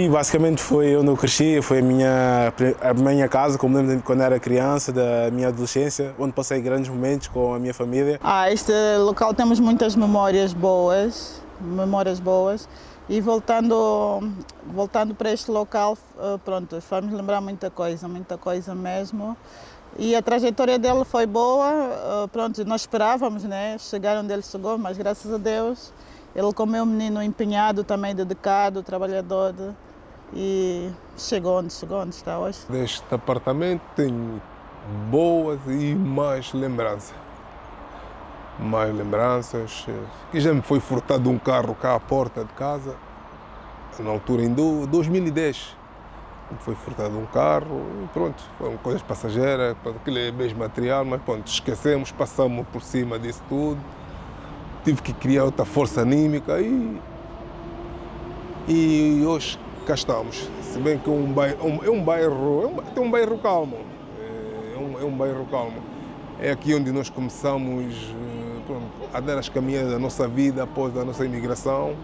Aqui basicamente foi onde eu cresci, foi a minha casa, como lembro de quando era criança, da minha adolescência, onde passei grandes momentos com a minha família. Este local temos muitas memórias boas, e voltando para este local, pronto, vamos lembrar muita coisa mesmo. E a trajetória dele foi boa, pronto, nós esperávamos, né, chegar onde ele chegou, mas graças a Deus, ele como é um menino empenhado, também dedicado, trabalhador, e chegou onde está hoje. Deste apartamento tenho boas e mais lembranças. Que já me foi furtado um carro cá à porta de casa, na altura em 2010. Me foi furtado um carro e pronto, foram coisas passageiras, aquele mesmo material, mas pronto, esquecemos, passamos por cima disso tudo. Tive que criar outra força anímica e hoje cá estamos. Se bem que tem um bairro calmo. É um bairro calmo. É aqui onde nós começamos pronto, a dar as caminhadas da nossa vida após a nossa imigração.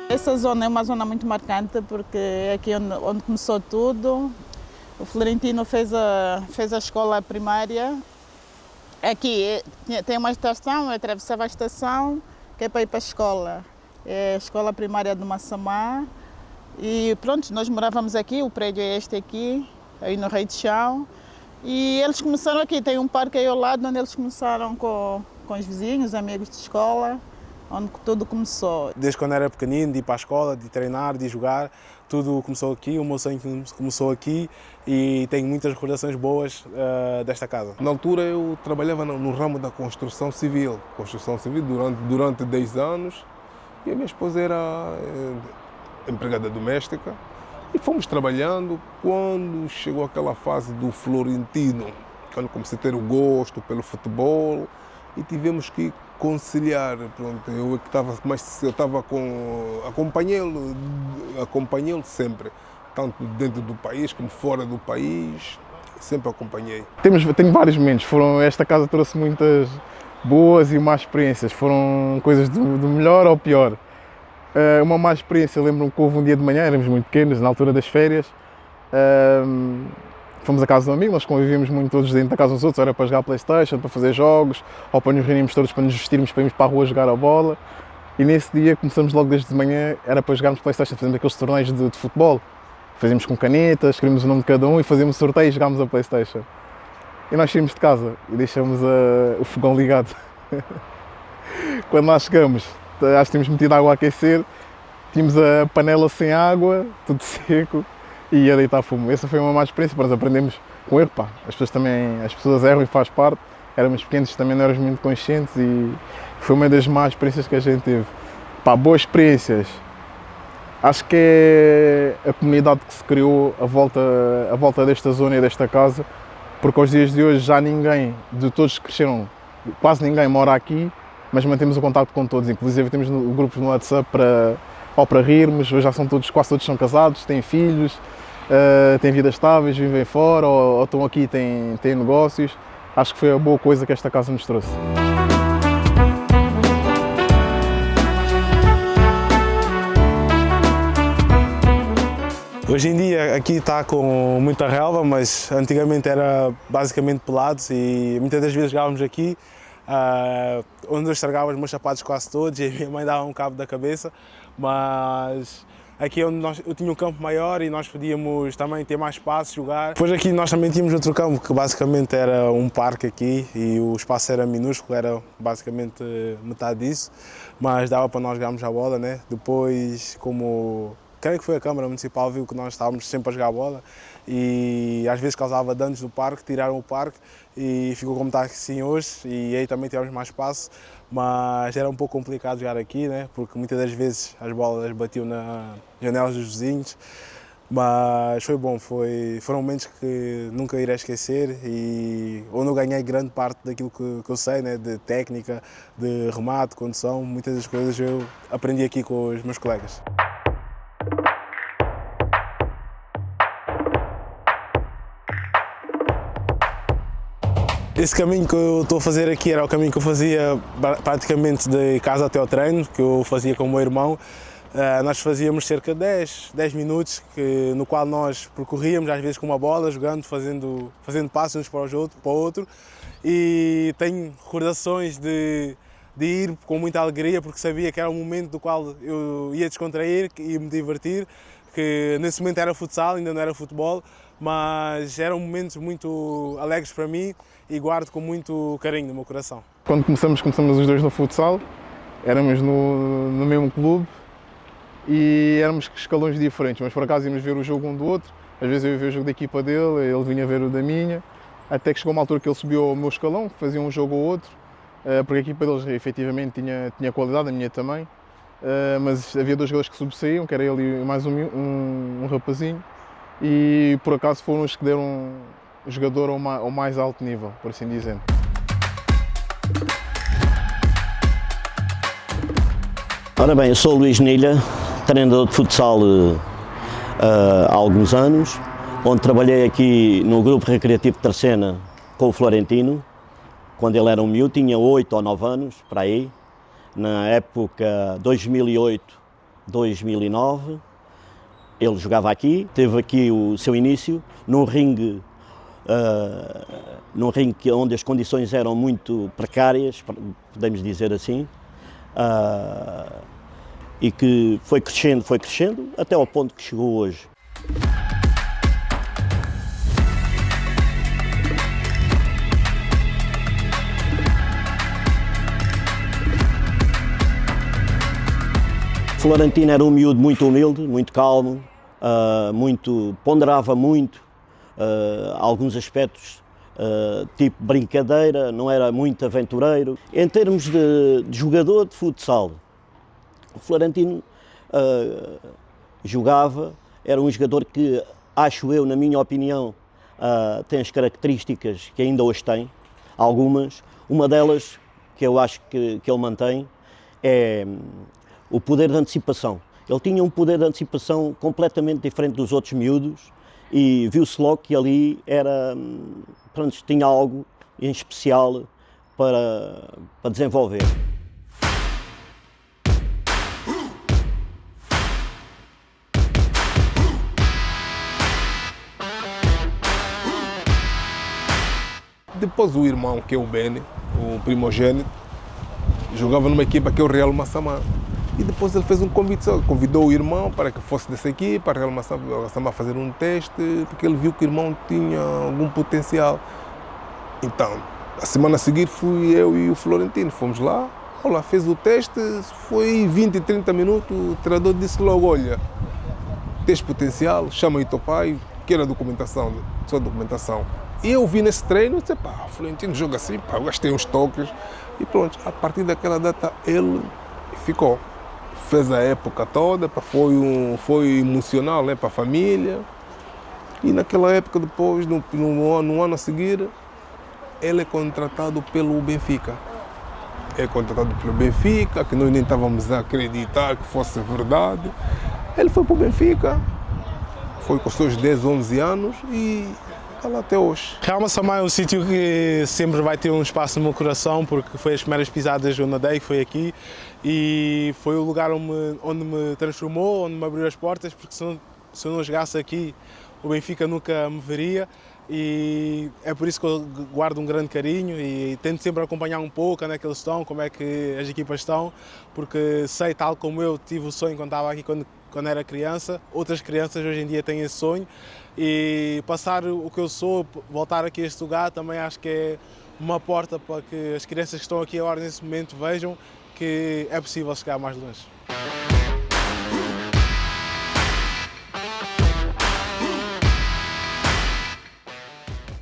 Essa zona é uma zona muito marcante porque é aqui onde começou tudo. O Florentino fez a escola primária. Aqui tem uma estação, eu atravessava a estação, que é para ir para a escola. É a escola primária de Massamá. E pronto, nós morávamos aqui, o prédio é este aqui, aí no Rei de Chão. E eles começaram aqui, tem um parque aí ao lado, onde eles começaram com os vizinhos, amigos de escola, onde tudo começou. Desde quando era pequenino, de ir para a escola, de treinar, de jogar, tudo começou aqui, o meu sonho começou aqui e tenho muitas recordações boas desta casa. Na altura eu trabalhava no ramo da construção civil durante 10 anos e a minha esposa era empregada doméstica e fomos trabalhando quando chegou aquela fase do Florentino, quando comecei a ter o gosto pelo futebol e tivemos que conciliar. Pronto, eu estava acompanhei-lo sempre, tanto dentro do país como fora do país, sempre acompanhei. Tenho vários momentos, esta casa trouxe muitas boas e más experiências, foram coisas do melhor ao pior. Uma má experiência, lembro-me que houve um dia de manhã, éramos muito pequenos, na altura das férias, fomos à casa de um amigo, nós convivíamos muito todos dentro da casa dos outros, era para jogar PlayStation, para fazer jogos, ou para nos reunirmos todos, para nos vestirmos, para irmos para a rua jogar a bola. E nesse dia começamos logo desde de manhã, era para jogarmos PlayStation, fazíamos aqueles torneios de futebol. Fazíamos com canetas, escrevemos o nome de cada um e fazíamos sorteio e jogámos a PlayStation. E nós saímos de casa e deixamos o fogão ligado. Quando lá chegamos, acho que tínhamos metido água a aquecer, tínhamos a panela sem água, tudo seco, e ia deitar fumo. Essa foi uma má experiência, nós aprendemos com erro, pá. As pessoas erram e faz parte. Éramos pequenos, também não éramos muito conscientes e foi uma das más experiências que a gente teve. Pá, boas experiências. Acho que é a comunidade que se criou à volta desta zona e desta casa, porque aos dias de hoje já ninguém, de todos que cresceram, quase ninguém mora aqui, mas mantemos o contacto com todos. Inclusive temos grupos no WhatsApp para rirmos, hoje já quase todos são casados, têm filhos, têm vidas estáveis, vivem fora ou estão aqui e têm negócios. Acho que foi a boa coisa que esta casa nos trouxe. Hoje em dia aqui está com muita relva, mas antigamente era basicamente pelado e muitas das vezes jogávamos aqui, onde eu estragava os meus sapatos quase todos e a minha mãe dava um cabo da cabeça, mas aqui é onde eu tinha um campo maior e nós podíamos também ter mais espaço, jogar. Depois aqui nós também tínhamos outro campo que basicamente era um parque aqui e o espaço era minúsculo, era basicamente metade disso, mas dava para nós jogarmos a bola, né? Depois, creio que foi a Câmara Municipal, viu que nós estávamos sempre a jogar bola e às vezes causava danos no parque, tiraram o parque e ficou como está assim hoje e aí também tivemos mais espaço, mas era um pouco complicado jogar aqui, né? Porque muitas das vezes as bolas batiam nas janelas dos vizinhos, mas foi bom, foram momentos que nunca irei esquecer e onde eu ganhei grande parte daquilo que eu sei, né? De técnica, de remate, condução, muitas das coisas eu aprendi aqui com os meus colegas. Esse caminho que eu estou a fazer aqui era o caminho que eu fazia praticamente de casa até ao treino, que eu fazia com o meu irmão. Nós fazíamos cerca de 10 minutos, no qual nós percorríamos, às vezes com uma bola, jogando, fazendo passos uns para o outro. E tenho recordações de ir com muita alegria, porque sabia que era um momento do qual eu ia descontrair e me divertir, que nesse momento era futsal, ainda não era futebol, mas eram momentos muito alegres para mim e guardo com muito carinho no meu coração. Quando começamos os dois no futsal, éramos no mesmo clube e éramos escalões diferentes, mas por acaso íamos ver o jogo um do outro. Às vezes eu ia ver o jogo da equipa dele, ele vinha ver o da minha, até que chegou uma altura que ele subiu ao meu escalão, fazia um jogo ou outro, porque a equipa deles efetivamente tinha qualidade, a minha também, mas havia dois jogadores que sobressaíam, que era ele e mais um rapazinho, e por acaso foram os que deram o jogador ao mais alto nível, por assim dizendo. Ora bem, eu sou o Luís Nilha, treinador de futsal há alguns anos, onde trabalhei aqui no Grupo Recreativo de Terceira com o Florentino, quando ele era um miúdo, tinha 8 ou 9 anos, para aí, na época 2008-2009. Ele jogava aqui, teve aqui o seu início num ringue onde as condições eram muito precárias, podemos dizer assim, e que foi crescendo até ao ponto que chegou hoje. Florentino era um miúdo muito humilde, muito calmo, ponderava muito alguns aspectos, tipo brincadeira, não era muito aventureiro. Em termos de jogador de futsal, o Florentino era um jogador que, acho eu, na minha opinião, tem as características que ainda hoje tem, algumas. Uma delas, que eu acho que ele mantém, é o poder de antecipação. Ele tinha um poder de antecipação completamente diferente dos outros miúdos e viu-se logo que ali tinha algo em especial para desenvolver. Depois o irmão, que é o Beni, o primogênito, jogava numa equipa que é o Real Massamá. E depois ele fez um convite, convidou o irmão para que fosse dessa equipa, para o Real Massamá fazer um teste, porque ele viu que o irmão tinha algum potencial. Então, a semana a seguir fui eu e o Florentino, fomos lá, fez o teste, foi 20, 30 minutos, o treinador disse logo, olha, tens potencial, chama aí teu pai, quer a documentação, só a documentação. E eu vi nesse treino, disse, o Florentino joga assim, eu gastei uns toques, e pronto, a partir daquela data ele ficou. Fez a época toda, foi emocional, né, para a família. E naquela época, depois, no ano a seguir, ele é contratado pelo Benfica. É contratado pelo Benfica, que nós nem estávamos a acreditar que fosse verdade. Ele foi para o Benfica, foi com os seus 10, 11 anos e está lá até hoje. Real Massamá é um sítio que sempre vai ter um espaço no meu coração, porque foi as primeiras pisadas que eu nadei, que foi aqui, e foi o lugar onde me transformou, onde me abriu as portas, porque se eu não jogasse aqui, o Benfica nunca me veria, e é por isso que eu guardo um grande carinho e tento sempre acompanhar um pouco onde é que eles estão, como é que as equipas estão, porque sei, tal como eu tive o sonho quando estava aqui quando era criança, outras crianças hoje em dia têm esse sonho, e passar o que eu sou, voltar aqui a este lugar, também acho que é uma porta para que as crianças que estão aqui agora nesse momento vejam que é possível chegar mais longe.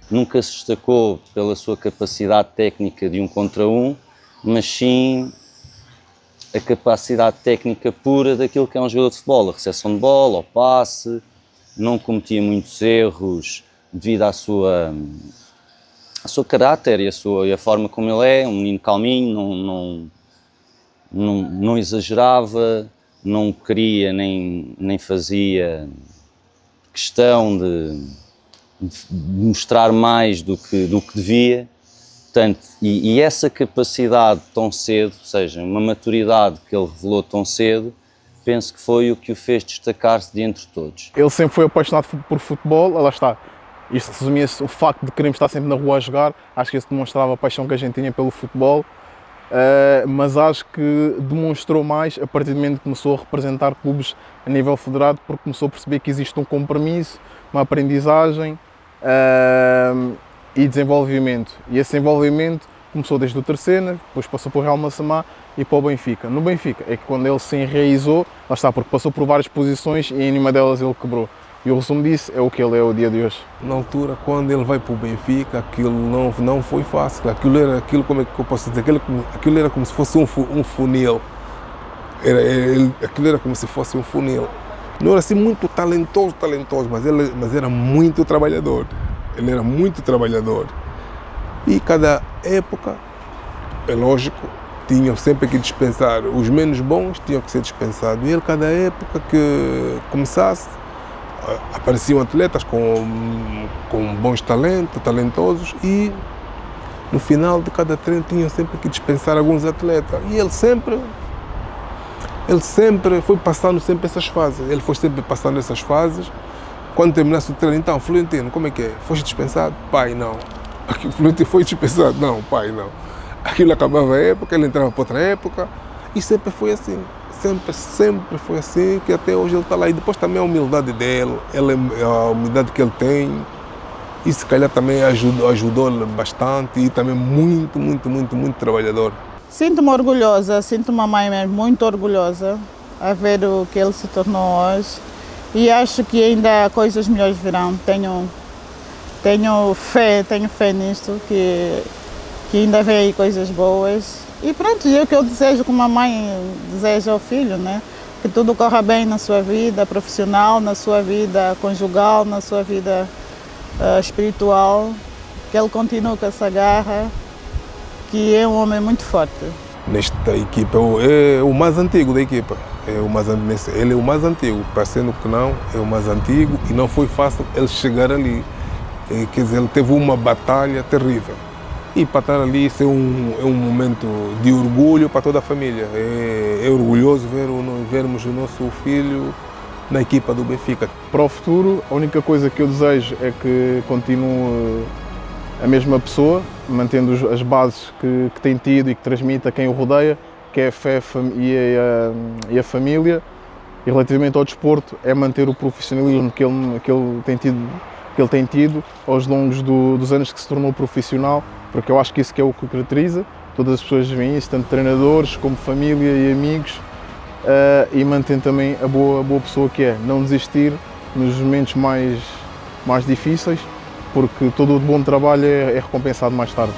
Nunca se destacou pela sua capacidade técnica de 1 contra 1, mas sim a capacidade técnica pura daquilo que é um jogador de futebol, a recepção de bola, o passe, não cometia muitos erros devido ao seu caráter e a forma como ele é, um menino calminho, não exagerava, não queria nem fazia questão de mostrar mais do que devia, Portanto, e essa capacidade tão cedo, ou seja, uma maturidade que ele revelou tão cedo, penso que foi o que o fez destacar-se de entre todos. Ele sempre foi apaixonado por futebol, lá está. Isto resumia-se o facto de querermos estar sempre na rua a jogar, acho que isso demonstrava a paixão que a gente tinha pelo futebol, mas acho que demonstrou mais a partir do momento que começou a representar clubes a nível federado, porque começou a perceber que existe um compromisso, uma aprendizagem e desenvolvimento. E esse desenvolvimento começou desde o Terceira, depois passou para o Real Massamá e para o Benfica. No Benfica é que quando ele se enraizou, lá está, porque passou por várias posições e em nenhuma delas ele quebrou. E o resumo disso é o que ele é o dia de hoje. Na altura, quando ele vai para o Benfica, aquilo não foi fácil. Como é que eu posso dizer? Aquilo era como se fosse um funil. Aquilo era como se fosse um funil. Não era assim muito talentoso, mas era muito trabalhador. Ele era muito trabalhador. E cada época, é lógico, tinham sempre que dispensar. Os menos bons tinham que ser dispensados. E ele, cada época que começasse, apareciam atletas com bons talentosos, e no final de cada treino tinham sempre que dispensar alguns atletas. E ele sempre foi passando essas fases. Ele foi sempre passando essas fases. Quando terminasse o treino, então, Florentino, como é que é? Foste dispensado? Pai, não. Florentino foi dispensado? Não, pai, não. Aquilo acabava a época, ele entrava para outra época, e sempre foi assim. Sempre foi assim, que até hoje ele está lá. E depois também a humildade dele, a humildade que ele tem, e se calhar também ajudou-lhe bastante, e também muito trabalhador. Sinto-me orgulhosa, sinto uma mãe mesmo muito orgulhosa a ver o que ele se tornou hoje, e acho que ainda coisas melhores virão. Tenho fé nisto, que ainda vem aí coisas boas. E pronto, é o que eu desejo, como a mãe deseja ao filho, né? Que tudo corra bem na sua vida profissional, na sua vida conjugal, na sua vida espiritual, que ele continue com essa garra, que é um homem muito forte. Nesta equipa, é o mais antigo da equipa. Ele é o mais antigo, parecendo que não, é o mais antigo, e não foi fácil ele chegar ali. Quer dizer, ele teve uma batalha terrível. E para estar ali, isso é um momento de orgulho para toda a família. É orgulhoso vermos o nosso filho na equipa do Benfica. Para o futuro, a única coisa que eu desejo é que continue a mesma pessoa, mantendo as bases que tem tido e que transmite a quem o rodeia, que é a fé e a família. E relativamente ao desporto, é manter o profissionalismo que ele tem tido aos longos dos anos que se tornou profissional, porque eu acho que isso que é o que o caracteriza. Todas as pessoas veem isso, tanto treinadores como família e amigos, e mantém também a boa pessoa que é, não desistir nos momentos mais difíceis, porque todo o bom trabalho é recompensado mais tarde.